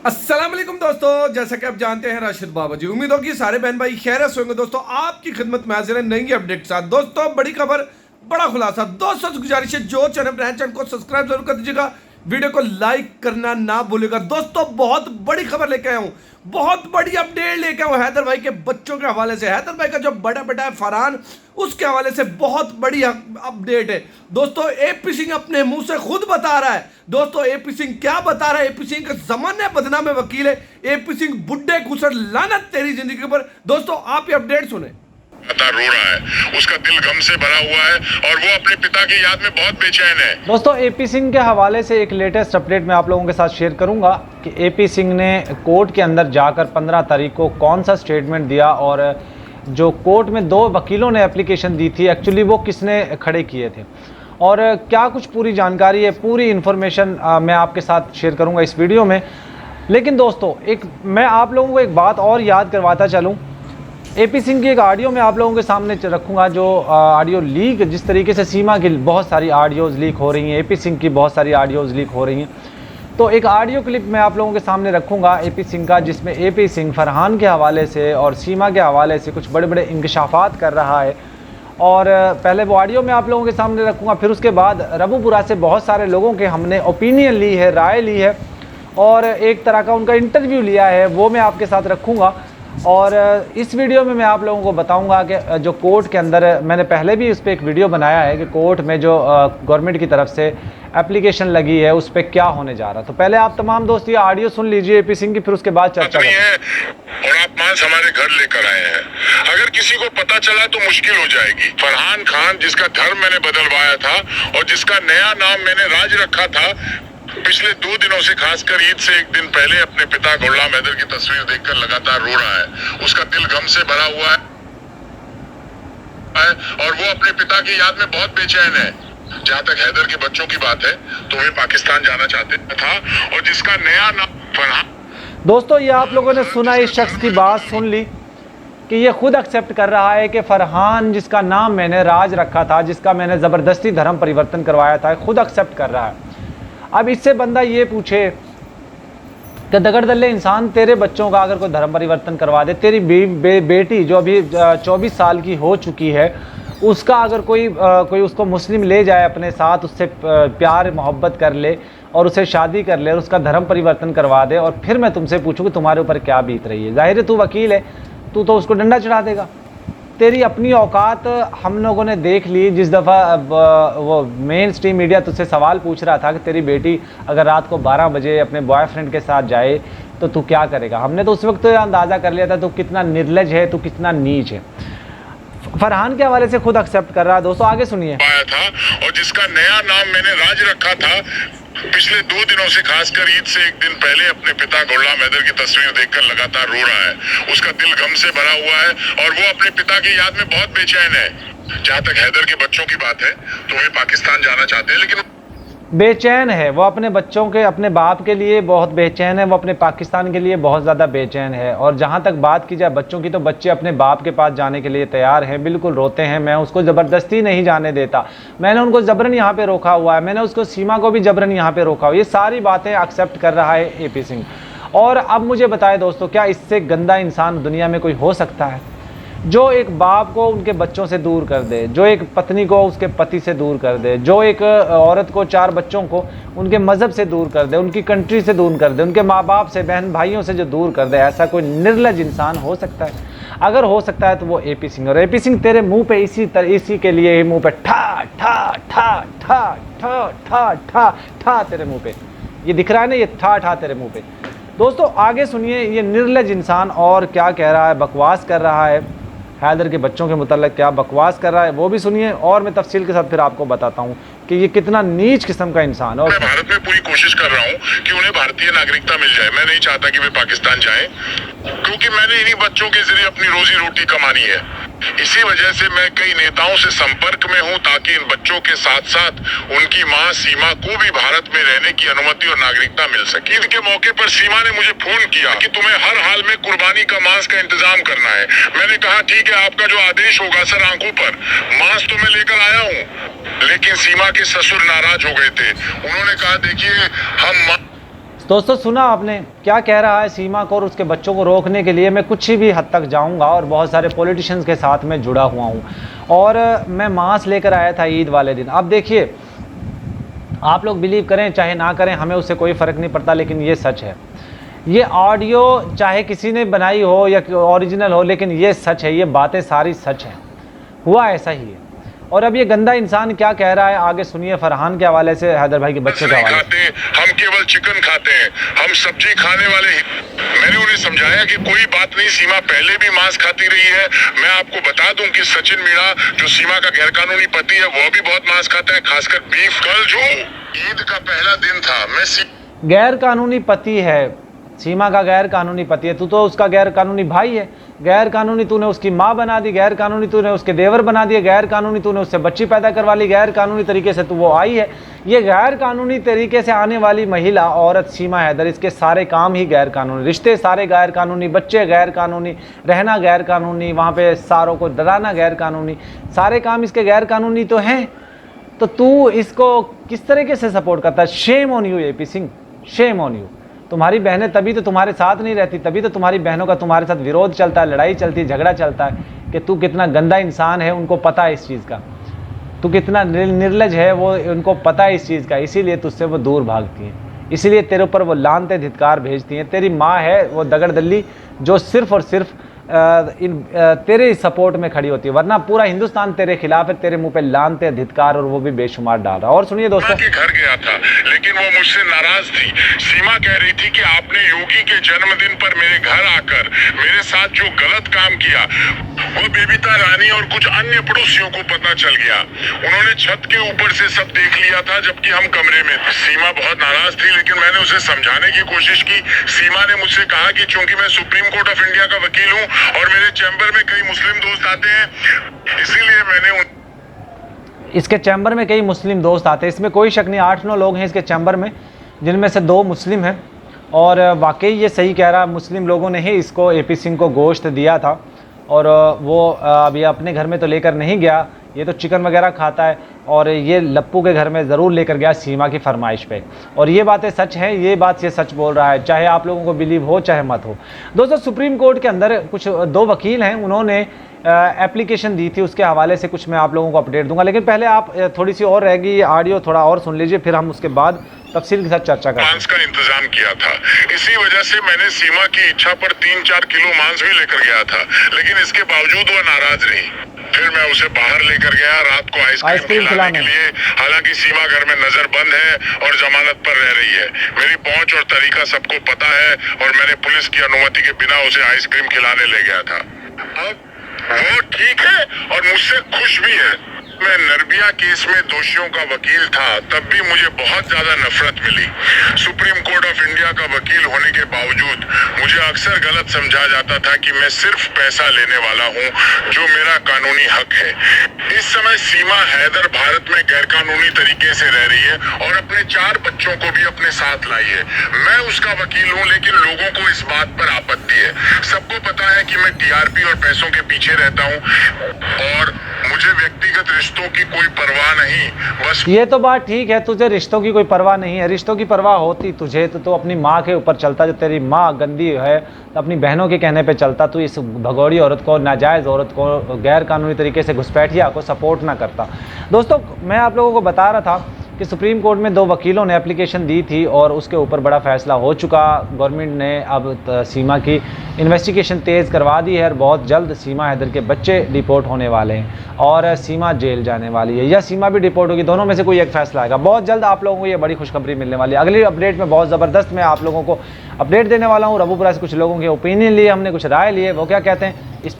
अस्सलाम वालेकुम दोस्तों, जैसा कि आप जानते हैं राशिद बाबा जी, उम्मीद होगी सारे बहन भाई खैरियत से होंगे। दोस्तों आपकी खिदमत में हाजिर है नई अपडेट के साथ। दोस्तों बड़ी खबर, बड़ा खुलासा। दोस्तों से गुजारिश है जो चैनल को सब्सक्राइब जरूर कर दीजिएगा, वीडियो को लाइक करना ना भूलिएगा। दोस्तों बहुत बड़ी खबर लेके आया हूं, बहुत बड़ी अपडेट लेके आया हूं हैदर भाई के बच्चों के हवाले से। हैदर भाई का जो बड़ा बेटा है फरहान, उसके हवाले से बहुत बड़ी अपडेट है। दोस्तों एपी सिंह अपने मुंह से खुद बता रहा है। दोस्तों एपी सिंह क्या बता रहा है? एपी सिंह का जमाने बदनाम में वकील है। एपी सिंह बुड्ढे घुसर लानत तेरी जिंदगी पर। दोस्तों आप ये अपडेट सुने। रो रहा है, उसका दिल गम से भरा हुआ है और वो अपने पिता की याद में बहुत बेचैन है। दोस्तों एपी सिंह के हवाले से एक लेटेस्ट अपडेट मैं आप लोगों के साथ शेयर करूंगा कि एपी सिंह ने कोर्ट के अंदर जाकर 15 तारीख को कौन सा स्टेटमेंट दिया और जो कोर्ट में 2 वकीलों ने एप्लीकेशन दी थी, एक्चुअली वो किसने खड़े किए थे और क्या कुछ पूरी जानकारी है, पूरी इन्फॉर्मेशन मैं आपके साथ शेयर करूंगा इस वीडियो में। लेकिन दोस्तों मैं आप लोगों को एक बात और याद करवाता चलूँ। एपी सिंह की एक ऑडियो मैं आप लोगों के सामने रखूंगा, जो ऑडियो लीक, जिस तरीके से सीमा की बहुत सारी ऑडियोज़ लीक हो रही हैं, एपी सिंह की बहुत सारी ऑडियोज़ लीक हो रही हैं, तो एक ऑडियो क्लिप मैं आप लोगों के सामने रखूंगा एपी सिंह का, जिसमें एपी सिंह फरहान के हवाले से और सीमा के हवाले से कुछ बड़े बड़े इंकशाफात कर रहा है। और पहले वो ऑडियो मैं आप लोगों के सामने रखूँगा, फिर उसके बाद रबूपुरा से बहुत सारे लोगों के हमने ओपिनियन ली है, राय ली है और एक तरह का उनका इंटरव्यू लिया है, वो मैं आपके साथ रखूँगा। और इस वीडियो में मैं आप लोगों को बताऊंगा कि जो कोर्ट के अंदर, मैंने पहले भी उस पर एक वीडियो बनाया है कि कोर्ट में जो गवर्नमेंट की तरफ से एप्लीकेशन लगी है उस पर क्या होने जा रहा है। तो पहले आप तमाम दोस्त ये ऑडियो सुन लीजिए एपी सिंह की, फिर उसके बाद चर्चा है और आप मांस हमारे घर लेकर आए हैं। अगर किसी को पता चला तो मुश्किल हो जाएगी। फरहान खान, जिसका धर्म मैंने बदलवाया था और जिसका नया नाम मैंने राज रखा था, पिछले 2 दिनों से, खासकर ईद से 1 दिन पहले, अपने पिता गुलाम हैदर की तस्वीर देखकर लगातार रो रहा है। उसका दिल गम से भरा हुआ है और वो अपने पिता की याद में बहुत बेचैन है। जहाँ तक हैदर के बच्चों की बात है तो वे पाकिस्तान जाना चाहते था और जिसका नया नाम फरहान। दोस्तों ये आप लोगों ने सुना, इस शख्स की बात सुन ली कि ये खुद एक्सेप्ट कर रहा है कि फरहान, जिसका नाम मैंने राज रखा था, जिसका मैंने ज़बरदस्ती धर्म परिवर्तन करवाया था, खुद एक्सेप्ट कर रहा है। अब इससे बंदा ये पूछे कि दगड़ दल्ले इंसान, तेरे बच्चों का अगर कोई धर्म परिवर्तन करवा दे, तेरी बेटी जो अभी 24 साल की हो चुकी है, उसका अगर कोई उसको मुस्लिम ले जाए अपने साथ, उससे प्यार मोहब्बत कर ले और उसे शादी कर ले और उसका धर्म परिवर्तन करवा दे, और फिर मैं तुमसे पूछूँ कि तुम्हारे ऊपर क्या बीत रही है। जाहिर है तू वकील है, तू तो उसको डंडा चढ़ा देगा। तेरी अपनी औकात हम लोगों ने देख ली। जिस दफ़ा वो मेन स्ट्रीम मीडिया तुझसे सवाल पूछ रहा था कि तेरी बेटी अगर रात को 12 बजे अपने बॉयफ्रेंड के साथ जाए तो तू क्या करेगा, हमने तो उस वक्त तो अंदाज़ा कर लिया था तू कितना निर्लज है, तू कितना नीच है। फरहान के हवाले से खुद एक्सेप्ट कर रहा है। दोस्तों आगे सुनिए। था और जिसका नया नाम मैंने राज रखा था, पिछले 2 दिनों से, खासकर ईद से 1 दिन पहले, अपने पिता गुलाम हैदर की तस्वीर देखकर लगातार रो रहा है। उसका दिल गम से भरा हुआ है और वो अपने पिता की याद में बहुत बेचैन है। जहाँ तक हैदर के बच्चों की बात है तो वे पाकिस्तान जाना चाहते हैं, लेकिन बेचैन है वो अपने बच्चों के, अपने बाप के लिए बहुत बेचैन है, वो अपने पाकिस्तान के लिए बहुत ज़्यादा बेचैन है। और जहाँ तक बात की जाए बच्चों की, तो बच्चे अपने बाप के पास जाने के लिए तैयार हैं, बिल्कुल रोते हैं। मैं उसको ज़बरदस्ती नहीं जाने देता, मैंने उनको ज़बरन यहाँ पे रोका हुआ है, मैंने उसको सीमा को भी ज़बरन यहाँ पे रोका हुआ है। ये सारी बातें एक्सेप्ट कर रहा है एपी सिंह। और अब मुझे बताए दोस्तों, क्या इससे गंदा इंसान दुनिया में कोई हो सकता है? जो एक बाप को उनके बच्चों से दूर कर दे, जो एक पत्नी को उसके पति से दूर कर दे, जो एक औरत को, 4 बच्चों को उनके मज़हब से दूर कर दे, उनकी कंट्री से दूर कर दे, उनके माँ बाप से, बहन भाइयों से जो दूर कर दे, ऐसा कोई निर्लज इंसान हो सकता है? अगर हो सकता है तो वो एपी सिंह। और एपी सिंह तेरे मुंह पे इसी के लिए मुंह पे ठा ठा ठा ठा ठा ठा ठा ठा तेरे मुंह पे ये दिख रहा है ना, ये ठा ठा तेरे मुंह पे। दोस्तों आगे सुनिए, ये निर्लज इंसान और क्या कह रहा है, बकवास कर रहा है हैदर के बच्चों के मुताल्लिक़, क्या बकवास कर रहा है वो भी सुनिए और मैं तफसील के साथ फिर आपको बताता हूँ कि ये कितना नीच किस्म का इंसान है। और मैं भारत में पूरी कोशिश कर रहा हूँ कि उन्हें भारतीय नागरिकता मिल जाए। मैं नहीं चाहता कि वे पाकिस्तान जाएं, क्योंकि मैंने इन्हीं बच्चों के जरिए अपनी रोजी रोटी कमानी है। इसी वजह से मैं कई नेताओं से संपर्क में हूं, ताकि इन बच्चों के साथ साथ उनकी मां सीमा को भी भारत में रहने की अनुमति और नागरिकता मिल सके। ईद के मौके पर सीमा ने मुझे फोन किया कि तुम्हें हर हाल में कुर्बानी का मांस का इंतजाम करना है। मैंने कहा ठीक है, आपका जो आदेश होगा सर, आंखों पर मांस तो मैं लेकर आया हूँ। लेकिन सीमा के ससुर नाराज हो गए थे। उन्होंने कहा देखिए हम दोस्तों सुना आपने क्या कह रहा है सीमा को, और उसके बच्चों को रोकने के लिए मैं कुछ भी हद तक जाऊंगा और बहुत सारे पॉलिटिशियंस के साथ मैं जुड़ा हुआ हूं, और मैं मांस लेकर आया था ईद वाले दिन। अब देखिए, आप लोग बिलीव करें चाहे ना करें, हमें उससे कोई फ़र्क नहीं पड़ता, लेकिन ये सच है। ये ऑडियो चाहे किसी ने बनाई हो या ओरिजिनल हो, लेकिन ये सच है, ये बातें सारी सच हैं, हुआ ऐसा ही है। और अब ये गंदा इंसान क्या कह रहा है आगे सुनिए, फरहान के हवाले से, हैदर भाई के बच्चे के हवाले से। हम केवल चिकन खाते हैं, हम सब्जी खाने वाले ही। मैंने उन्हें समझाया कि कोई बात नहीं, सीमा पहले भी मांस खाती रही है। मैं आपको बता दूं कि सचिन मीणा जो सीमा का गैरकानूनी पति है, वो भी बहुत मांस खाता है, खासकर बीफ। कल जो ईद का पहला दिन था, मैं गैर कानूनी पति है, सीमा का गैर कानूनी पति है, तू तो उसका गैर कानूनी भाई है। गैर कानूनी तूने उसकी माँ बना दी, गैर कानूनी तूने उसके देवर बना दिए, गैर कानूनी तूने उससे बच्ची पैदा करवा ली, गैर कानूनी तरीके से तू वो आई है। ये गैर कानूनी तरीके से आने वाली महिला औरत सीमा हैदर, इसके सारे काम ही गैर कानूनी, रिश्ते सारे गैर कानूनी, बच्चे गैर कानूनी, रहना गैर कानूनी, वहाँ पे सारों को डराना गैर कानूनी, सारे काम इसके गैर कानूनी तो हैं। तो तू इसको किस तरीके से सपोर्ट करता है? Shame on you AP Singh, shame on you. तुम्हारी बहनें तभी तो तुम्हारे साथ नहीं रहती, तभी तो तुम्हारी बहनों का तुम्हारे साथ विरोध चलता है, लड़ाई चलती है, झगड़ा चलता है कि तू कितना गंदा इंसान है, उनको पता है इस चीज़ का। तू कितना निर्लज है, वो उनको पता है इस चीज़ का, इसीलिए तुझसे वो दूर भागती हैं, इसीलिए तेरे ऊपर वो लानते धिक्कार भेजती हैं। तेरी माँ है वो दगड़ दल्ली, जो सिर्फ और सिर्फ तेरे सपोर्ट में खड़ी होती है, वरना पूरा हिंदुस्तान तेरे खिलाफ है, तेरे मुंह पे लानते धिक्कार और वो भी बेशुमार डाल रहा है। और सुनिए दोस्तों, के घर गया था, लेकिन वो मुझसे नाराज थी। सीमा कह रही थी कि आपने योगी के जन्मदिन पर मेरे घर आकर मेरे साथ जो गलत काम किया, वो बेबीता रानी और कुछ अन्य पड़ोसियों को पता चल गया। उन्होंने छत के ऊपर से सब देख लिया था, जबकि हम कमरे में थे। सीमा बहुत नाराज थी, लेकिन मैंने उसे समझाने की कोशिश की। सीमा ने मुझसे कहा कि चूंकि मैं सुप्रीम कोर्ट ऑफ इंडिया का वकील हूँ और मेरे चैम्बर में कई मुस्लिम दोस्त आते हैं, इसीलिए मैंने इसके चैम्बर में कई मुस्लिम दोस्त आते हैं, इसमें कोई शक नहीं। 8-9 लोग हैं इसके चैम्बर में, जिनमें से 2 मुस्लिम हैं, और वाकई ये सही कह रहा है, मुस्लिम लोगों ने ही इसको एपी सिंह को गोश्त दिया था, और वो अभी अपने घर में तो लेकर नहीं गया, ये तो चिकन वगैरह खाता है, और ये लप्पू के घर में ज़रूर लेकर गया सीमा की फरमाइश पे। और ये बातें सच हैं, ये बात ये सच बोल रहा है, चाहे आप लोगों को बिलीव हो चाहे मत हो। दोस्तों, सुप्रीम कोर्ट के अंदर कुछ 2 वकील हैं, उन्होंने एप्लीकेशन दी थी, उसके हवाले से कुछ मैं आप लोगों को अपडेट दूंगा, लेकिन पहले आप थोड़ी सी और रहेगी ये ऑडियो, थोड़ा और सुन लीजिए, फिर हम उसके बाद तफसील के साथ चर्चा करें। मांस का इंतजाम किया था, इसी वजह से मैंने सीमा की इच्छा पर 3-4 किलो मांस भी लेकर गया था, लेकिन इसके बावजूद वो नाराज रही। फिर मैं उसे बाहर लेकर गया रात को आइसक्रीम खिलाने के लिए। हालांकि सीमा घर में नजर बंद है और जमानत पर रह रही है। मेरी पहुंच और तरीका सबको पता है, और मैंने पुलिस की अनुमति के बिना उसे आइसक्रीम खिलाने ले गया था। अब वो ठीक है और मुझसे खुश भी है। मैं निर्भया केस में दोषियों का वकील था, तब भी मुझे बहुत ज्यादा नफरत मिली। सुप्रीम कोर्ट ऑफ इंडिया का वकील होने के बावजूद मुझे अक्सर गलत समझा जाता था कि मैं सिर्फ पैसा लेने वाला हूं, जो मेरा कानूनी हक है। इस समय सीमा हैदर भारत में गैरकानूनी तरीके से रह रही है और अपने 4 बच्चों को भी अपने साथ लाई है। मैं उसका वकील हूं, लेकिन लोगों को इस बात पर आपत्ति है। सबको पता है कि मैं टीआरपी और पैसों के पीछे रहता हूं, और मुझे व्यक्तिगत रिश्तों की कोई परवाह नहीं। बस ये तो बात ठीक है, तुझे रिश्तों की कोई परवाह नहीं है। रिश्तों की परवाह होती तुझे तो अपनी माँ के ऊपर चलता, जो तेरी माँ गंदी है तो अपनी बहनों के कहने पे चलता, तू इस भगोड़ी औरत को, नाजायज़ औरत को, गैर कानूनी तरीके से घुसपैठिया को सपोर्ट ना करता। दोस्तों, मैं आप लोगों को बता रहा था कि सुप्रीम कोर्ट में 2 वकीलों ने एप्लीकेशन दी थी, और उसके ऊपर बड़ा फैसला हो चुका। गवर्नमेंट ने अब सीमा की इन्वेस्टिगेशन तेज़ करवा दी है, और बहुत जल्द सीमा हैदर के बच्चे डिपोर्ट होने वाले हैं, और सीमा जेल जाने वाली है, या सीमा भी डिपोर्ट होगी, दोनों में से कोई एक फैसला आएगा। बहुत जल्द आप लोगों को ये बड़ी खुशखबरी मिलने वाली है। अगली अपडेट में बहुत ज़बरदस्त मैं आप लोगों को अपडेट देने वाला हूँ। रबूपुरा से कुछ लोगों के ओपिनियन लिए, हमने कुछ राय लिए, वो क्या कहते हैं इस